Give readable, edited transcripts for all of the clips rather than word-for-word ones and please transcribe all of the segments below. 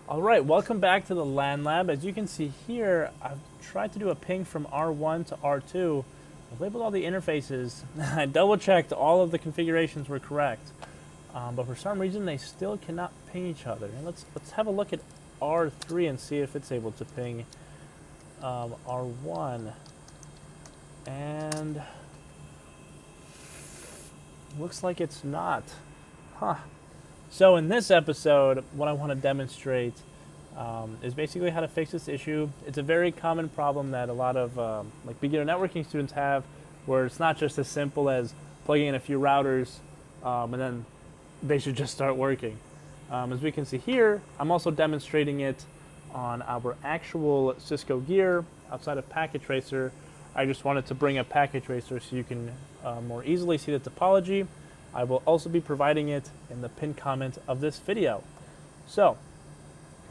All right, welcome back to the LAN Lab. As you can see here, I've tried to do a ping from R1 to R2. I've labeled all the interfaces. I double-checked all of the configurations were correct, but for some reason they still cannot ping each other. And let's have a look at R3 and see if it's able to ping R1. And looks like it's not. Huh. So in this episode, what I want to demonstrate is basically how to fix this issue. It's a very common problem that a lot of like beginner networking students have, where it's not just as simple as plugging in a few routers and then they should just start working. As we can see here, I'm also demonstrating it on our actual Cisco gear outside of Packet Tracer. I just wanted to bring up Packet Tracer so you can more easily see the topology. I will also be providing it in the pinned comment of this video. So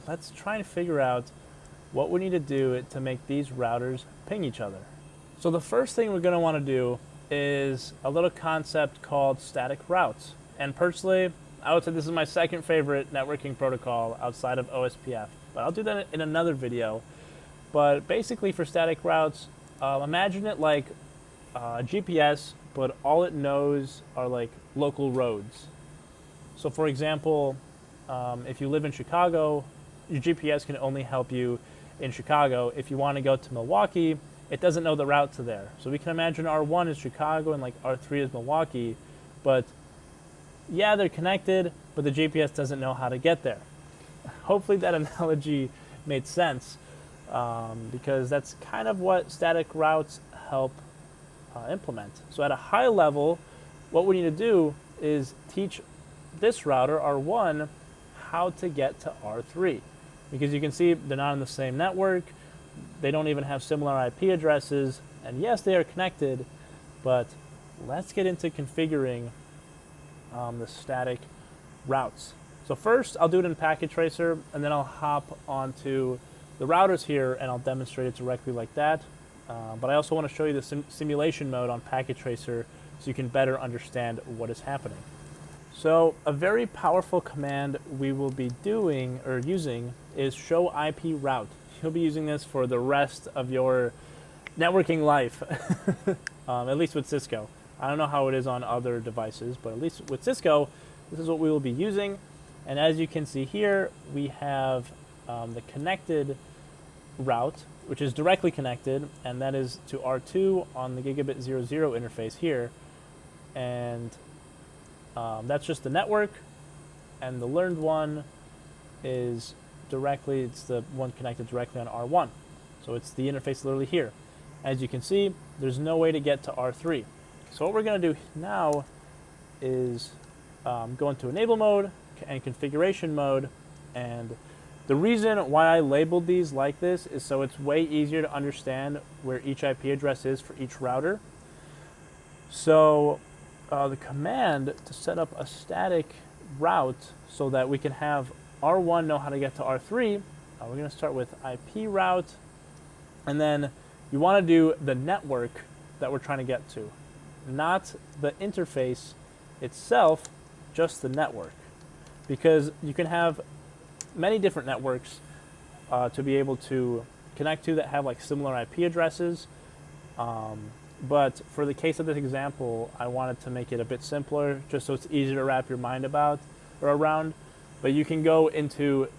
let's try and figure out what we need to do to make these routers ping each other. So the first thing we're going to want to do is a little concept called static routes. And personally, I would say this is my second favorite networking protocol outside of OSPF. But I'll do that in another video. But basically for static routes, imagine it like GPS, but all it knows are like local roads. So for example, if you live in Chicago, your GPS can only help you in Chicago. If you want to go to Milwaukee, it doesn't know the route to there. So we can imagine R1 is Chicago and like R3 is Milwaukee, but yeah, they're connected, but the GPS doesn't know how to get there. Hopefully that analogy made sense, because that's kind of what static routes help implement. So at a high level, what we need to do is teach this router, R1, how to get to R3. Because you can see they're not on the same network, they don't even have similar IP addresses, and yes, they are connected, but let's get into configuring the static routes. So first, I'll do it in Packet Tracer, and then I'll hop onto the routers here, and I'll demonstrate it directly like that. But I also want to show you the simulation mode on Packet Tracer so you can better understand what is happening. So a very powerful command we will be doing or using is show IP route. You'll be using this for the rest of your networking life, at least with Cisco. I don't know how it is on other devices, but at least with Cisco, this is what we will be using. And as you can see here, we have the connected route, which is directly connected, and that is to R2 on the gigabit 00 interface here. And that's just the network, and the learned one is directly, it's the one connected directly on R1. So it's the interface literally here. As you can see, there's no way to get to R3. So what we're going to do now is go into enable mode and configuration mode, and the reason why I labeled these like this is so it's way easier to understand where each IP address is for each router. So the command to set up a static route so that we can have R1 know how to get to R3, we're going to start with IP route, and then you want to do the network that we're trying to get to, not the interface itself, just the network. Because you can have many different networks to be able to connect to that have like similar IP addresses. But for the case of this example, I wanted to make it a bit simpler just so it's easier to wrap your mind about or around. But you can go into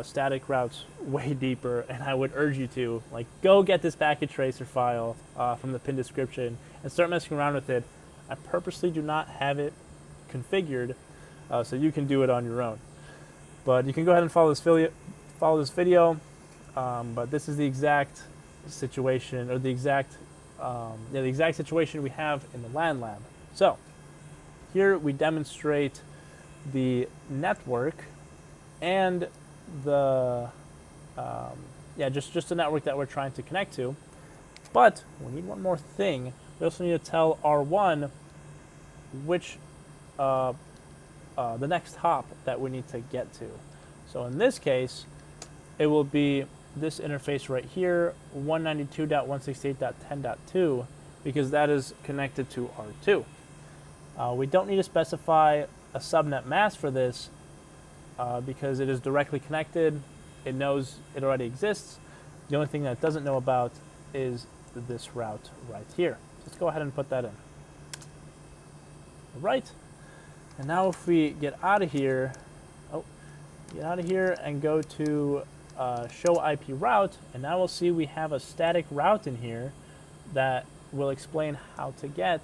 static routes way deeper, and I would urge you to like go get this Packet Tracer file from the pinned description and start messing around with it. I purposely do not have it configured so you can do it on your own. But you can go ahead and follow this video. But this is the exact situation, or the exact situation we have in the LAN Lab. So here we demonstrate the network and the just the network that we're trying to connect to. But we need one more thing. We also need to tell R1 which the next hop that we need to get to. So in this case, it will be this interface right here, 192.168.10.2, because that is connected to R2. We don't need to specify a subnet mask for this because it is directly connected it knows it already exists. The only thing that it doesn't know about is this route right here. Let's go ahead and put that in. All right. And now if we get out of here, and go to show IP route, and now we'll see we have a static route in here that will explain how to get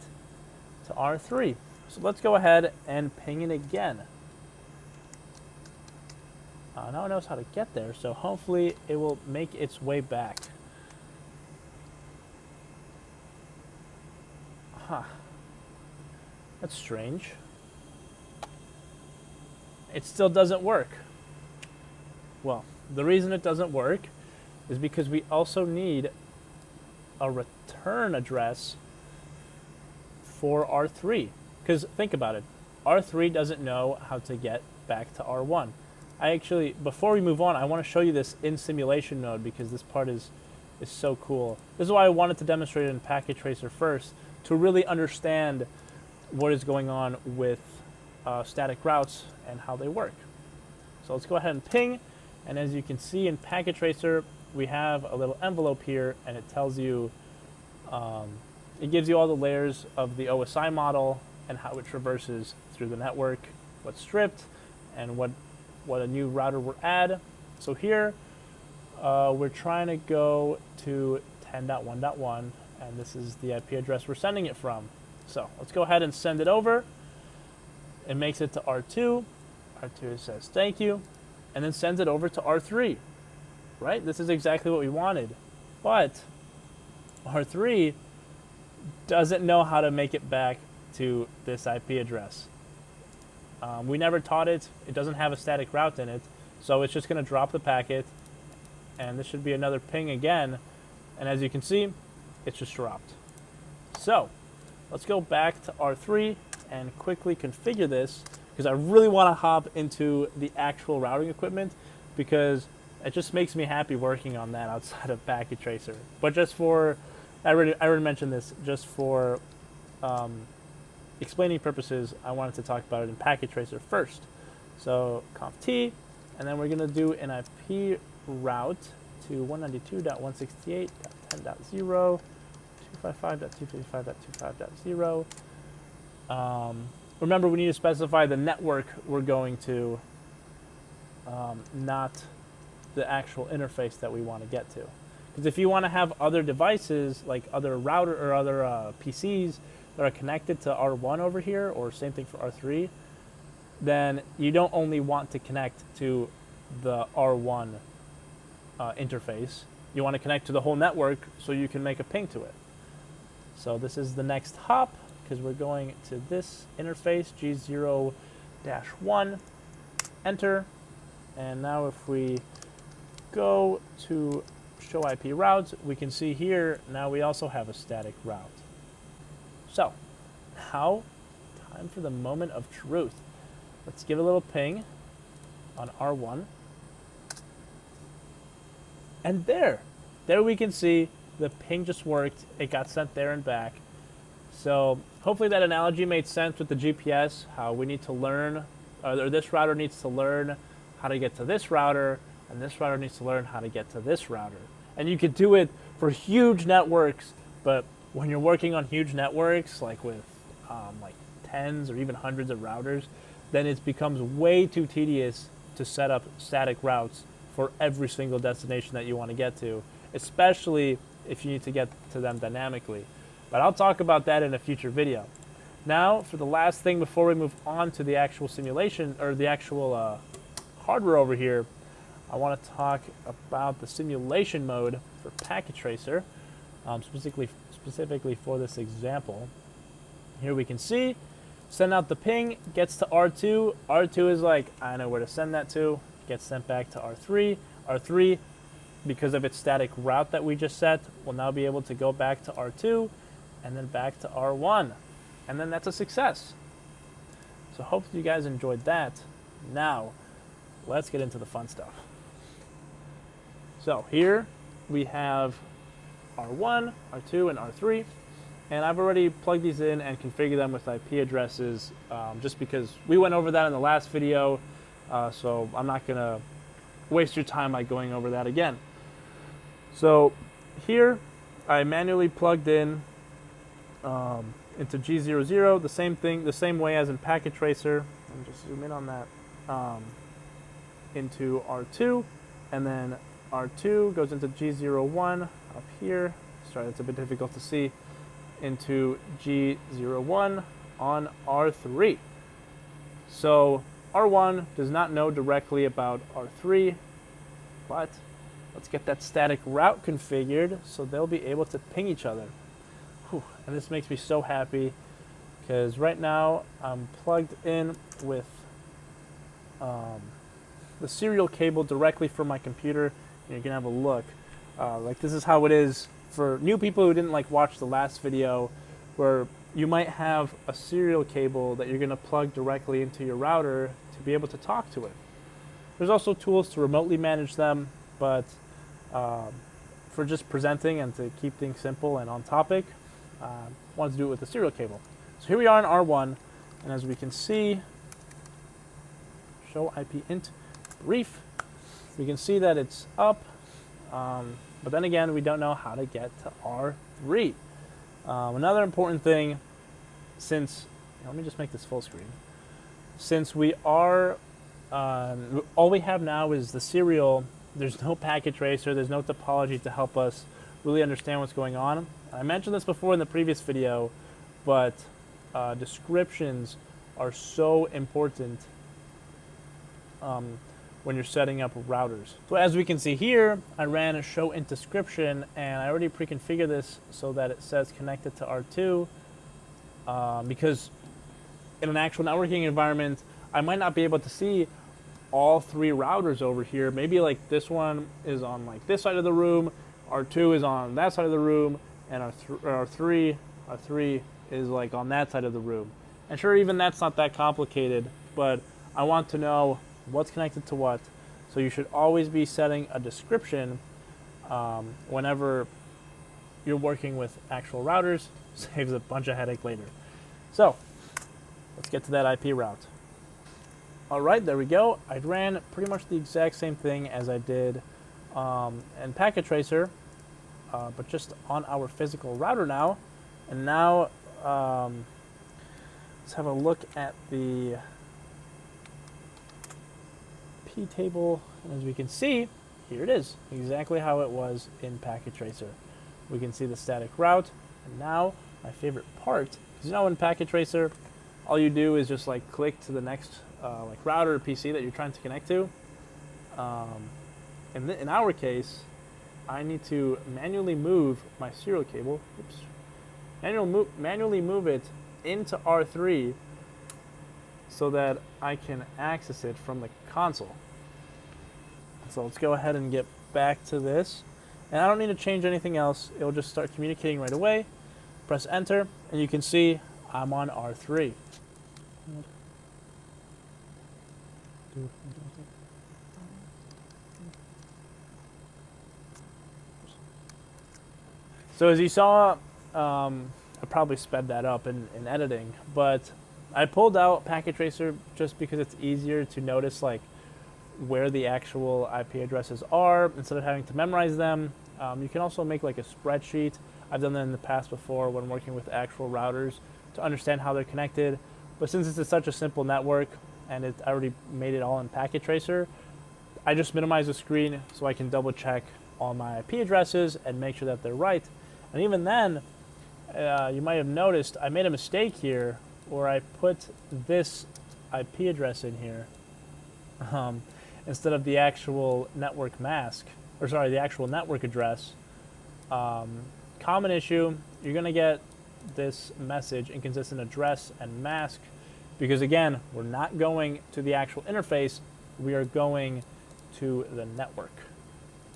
to R3. So let's go ahead and ping it again. Now it knows how to get there, so hopefully it will make its way back. Huh. That's strange. It still doesn't work. Well, the reason it doesn't work is because we also need a return address for R3. Because think about it, R3 doesn't know how to get back to R1. Before we move on, I want to show you this in simulation mode because this part is so cool. This is why I wanted to demonstrate it in Packet Tracer first, to really understand what is going on with static routes and how they work. So let's go ahead and ping, and as you can see in Packet Tracer, we have a little envelope here, and it tells you, it gives you all the layers of the OSI model and how it traverses through the network, what's stripped, and what a new router will add. So here, we're trying to go to 10.1.1, and this is the IP address we're sending it from. So let's go ahead and send it over. It makes it to R2. R2 says thank you, and then sends it over to R3. Right? This is exactly what we wanted. But R3 doesn't know how to make it back to this IP address. We never taught it. It doesn't have a static route in it, so it's just going to drop the packet, and this should be another ping again, and as you can see, it's just dropped. So let's go back to R3 and quickly configure this, because I really want to hop into the actual routing equipment, because it just makes me happy working on that outside of Packet Tracer. But just for, I already mentioned this, just for explaining purposes, I wanted to talk about it in Packet Tracer first. So conf t, and then we're going to do an IP route to 192.168.10.0, 255.255.25.0. Remember, we need to specify the network we're going to, not the actual interface that we want to get to. Because if you want to have other devices, like other router or other PCs that are connected to R1 over here, or same thing for R3, then you don't only want to connect to the R1 interface. You want to connect to the whole network so you can make a ping to it. So this is the next hop, because we're going to this interface, G0-1, enter, and now if we go to show IP routes, we can see here, now we also have a static route. So, now, time for the moment of truth. Let's give a little ping on R1. And there we can see the ping just worked. It got sent there and back. So hopefully that analogy made sense with the GPS, how we need to learn, or this router needs to learn how to get to this router, and this router needs to learn how to get to this router. And you could do it for huge networks, but when you're working on huge networks, like with like tens or even hundreds of routers, then it becomes way too tedious to set up static routes for every single destination that you want to get to, especially if you need to get to them dynamically. But I'll talk about that in a future video. Now, for the last thing before we move on to the actual simulation, or the actual hardware over here, I want to talk about the simulation mode for Packet Tracer, specifically for this example. Here we can see, send out the ping, gets to R2. R2 is like, I know where to send that to. Gets sent back to R3. R3, because of its static route that we just set, will now be able to go back to R2 and then back to R1. And then that's a success. So hopefully you guys enjoyed that. Now, let's get into the fun stuff. So here we have R1, R2, and R3. And I've already plugged these in and configured them with IP addresses, just because we went over that in the last video. So I'm not going to waste your time by going over that again. So here I manually plugged in into G00, the same thing, the same way as in Packet Tracer. Let me just zoom in on that. Into R2, and then R2 goes into G01 up here. Sorry, that's a bit difficult to see. Into G01 on R3. So R1 does not know directly about R3, but let's get that static route configured so they'll be able to ping each other. Whew, and this makes me so happy because right now I'm plugged in with the serial cable directly from my computer, and you can have a look. Like this is how it is for new people who didn't like watch the last video, where you might have a serial cable that you're going to plug directly into your router to be able to talk to it. There's also tools to remotely manage them, but for just presenting and to keep things simple and on topic, I wanted to do it with the serial cable. So here we are in R1, and as we can see, show IP int brief, we can see that it's up, but then again, we don't know how to get to R3. Another important thing, since, let me just make this full screen. Since we are, all we have now is the serial, there's no packet tracer, there's no topology to help us really understand what's going on. I mentioned this before in the previous video, but descriptions are so important when you're setting up routers. So as we can see here, I ran a show int description, and I already pre-configured this so that it says connected to R2, because in an actual networking environment, I might not be able to see all three routers over here. Maybe like this one is on like this side of the room, R2 is on that side of the room, and R3 is like on that side of the room. And sure, even that's not that complicated, but I want to know what's connected to what. So you should always be setting a description whenever you're working with actual routers. Saves a bunch of headache later. So let's get to that IP route. All right, there we go. I ran pretty much the exact same thing as I did in Packet Tracer, but just on our physical router now. And now let's have a look at the P table, and as we can see, here it is, exactly how it was in Packet Tracer. We can see the static route, and now my favorite part, because you know in Packet Tracer, all you do is just like click to the next like router or PC that you're trying to connect to. In our case, I need to manually move my serial cable. Oops. Manually move it into R3 so that I can access it from the console. So let's go ahead and get back to this. And I don't need to change anything else. It'll just start communicating right away. Press enter, and you can see I'm on R3. So as you saw, I probably sped that up in editing, but I pulled out Packet Tracer just because it's easier to notice like where the actual IP addresses are instead of having to memorize them. You can also make like a spreadsheet. I've done that in the past before when working with actual routers to understand how they're connected. But since it's such a simple network and I already made it all in Packet Tracer, I just minimize the screen so I can double check all my IP addresses and make sure that they're right. And even then, you might have noticed I made a mistake here where I put this IP address in here instead of the actual network mask, or sorry, the actual network address. Common issue, you're going to get this message, inconsistent address and mask, because again, we're not going to the actual interface, we are going to the network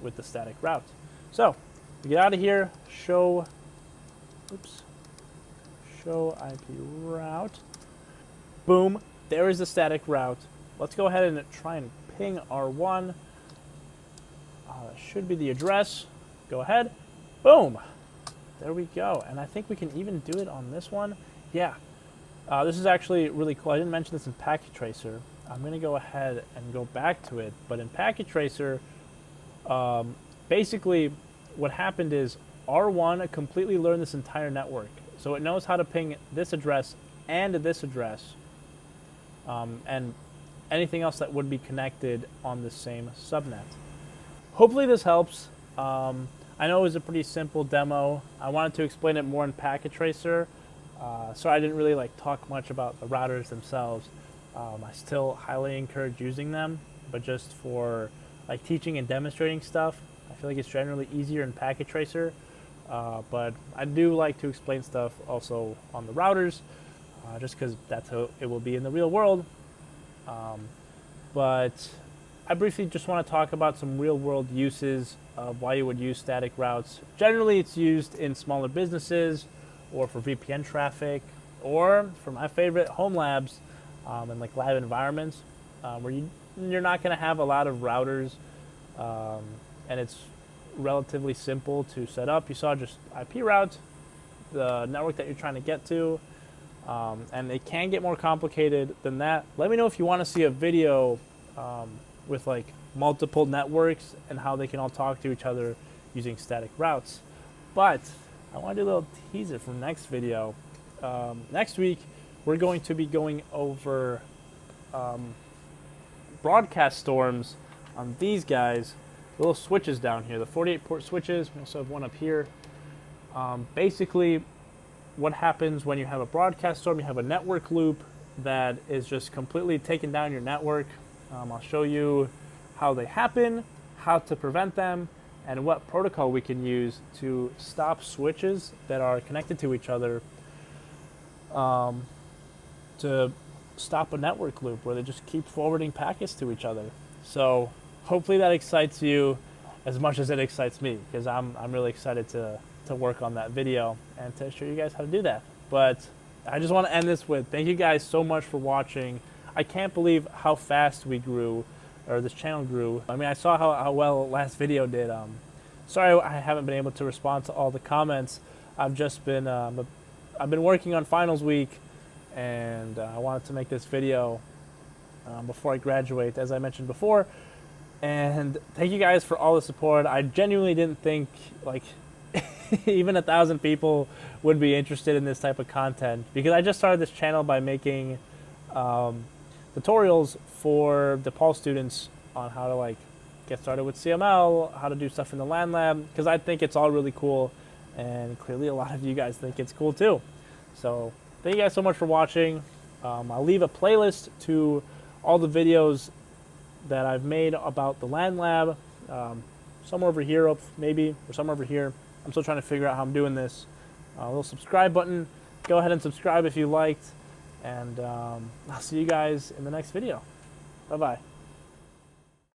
with the static route. So, to get out of here, show IP route. Boom, there is the static route. Let's go ahead and try and ping R1. That should be the address. Go ahead. Boom. There we go. And I think we can even do it on this one. Yeah. This is actually really cool. I didn't mention this in Packet Tracer. I'm going to go ahead and go back to it. But in Packet Tracer, basically what happened is R1 completely learned this entire network. So it knows how to ping this address and this address, and anything else that would be connected on the same subnet. Hopefully this helps. I know it was a pretty simple demo. I wanted to explain it more in Packet Tracer, so I didn't really talk much about the routers themselves. I still highly encourage using them, but just for teaching and demonstrating stuff, I feel like it's generally easier in Packet Tracer. But I do like to explain stuff also on the routers, just because that's how it will be in the real world. But I briefly just want to talk about some real world uses of why you would use static routes. Generally, it's used in smaller businesses or for VPN traffic, or for my favorite, home labs, and lab environments, where you're not going to have a lot of routers, and it's relatively simple to set up. You saw just IP routes, the network that you're trying to get to, and it can get more complicated than that. Let me know if you want to see a video with multiple networks and how they can all talk to each other using static routes. But I want to do a little teaser for next video. Next week, we're going to be going over broadcast storms on these guys, little switches down here, the 48 port switches. We also have one up here. Basically, what happens when you have a broadcast storm, you have a network loop that is just completely taking down your network. I'll show you how they happen, how to prevent them, and what protocol we can use to stop switches that are connected to each other, to stop a network loop where they just keep forwarding packets to each other. So hopefully that excites you as much as it excites me, because I'm really excited to work on that video and to show you guys how to do that. But I just want to end this with thank you guys so much for watching. I can't believe how fast we grew, or this channel grew. I mean, I saw how well last video did. Sorry I haven't been able to respond to all the comments. I've just been I've been working on finals week, and I wanted to make this video before I graduate, as I mentioned before. And thank you guys for all the support. I genuinely didn't think even 1,000 people would be interested in this type of content, because I just started this channel by making tutorials for DePaul students on how to get started with CML, how to do stuff in the LAN Lab, because I think it's all really cool, and clearly a lot of you guys think it's cool too. So thank you guys so much for watching. I'll leave a playlist to all the videos that I've made about the LAN Lab, somewhere over here maybe, or somewhere over here. I'm still trying to figure out how I'm doing this. A little subscribe button. Go ahead and subscribe if you liked, and I'll see you guys in the next video. Bye-bye.